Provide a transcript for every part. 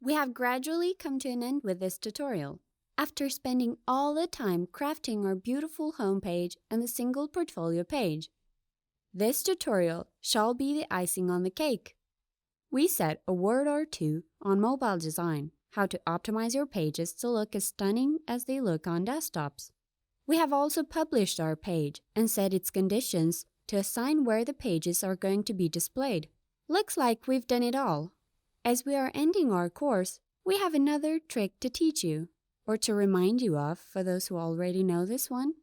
We have gradually come to an end with this tutorial. After spending all the time crafting our beautiful homepage and the single portfolio page, this tutorial shall be the icing on the cake. We said a word or two on mobile design, how to optimize your pages to look as stunning as they look on desktops. We have also published our page and set its conditions to assign where the pages are going to be displayed. Looks like we've done it all. As we are ending our course, we have another trick to teach you, or to remind you of for those who already know this one.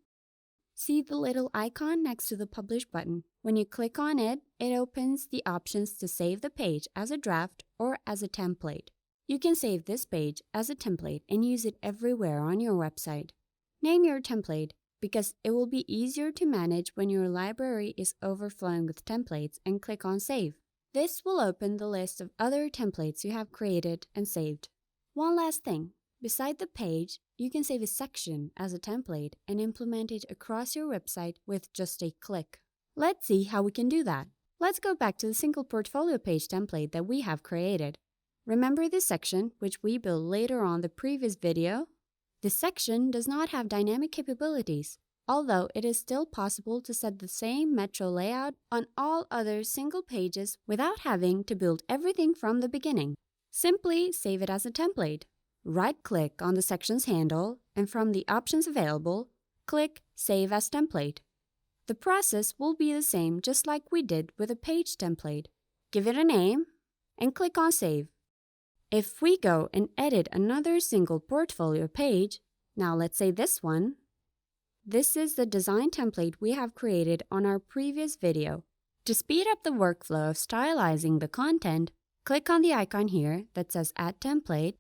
See the little icon next to the Publish button. When you click on it, it opens the options to save the page as a draft or as a template. You can save this page as a template and use it everywhere on your website. Name your template because it will be easier to manage when your library is overflowing with templates, and click on Save. This will open the list of other templates you have created and saved. One last thing. Beside the page, you can save a section as a template and implement it across your website with just a click. Let's see how we can do that. Let's go back to the single portfolio page template that we have created. Remember this section, which we built later on the previous video? This section does not have dynamic capabilities, although it is still possible to set the same metro layout on all other single pages without having to build everything from the beginning. Simply save it as a template. Right-click on the section's handle, and from the options available, click Save as Template. The process will be the same just like we did with a page template. Give it a name, and click on Save. If we go and edit another single portfolio page, now let's say this one, this is the design template we have created on our previous video. To speed up the workflow of stylizing the content, click on the icon here that says Add Template.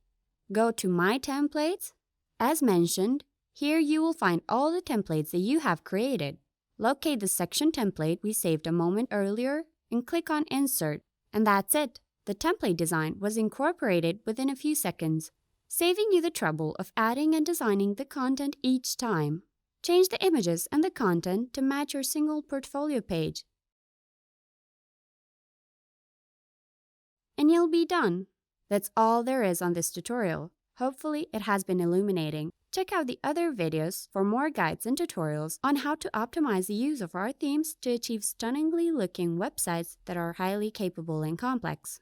Go to My Templates. As mentioned, here you will find all the templates that you have created. Locate the section template we saved a moment earlier and click on Insert. And that's it. The template design was incorporated within a few seconds, saving you the trouble of adding and designing the content each time. Change the images and the content to match your single portfolio page, and you'll be done. That's all there is on this tutorial. Hopefully it has been illuminating. Check out the other videos for more guides and tutorials on how to optimize the use of our themes to achieve stunningly looking websites that are highly capable and complex.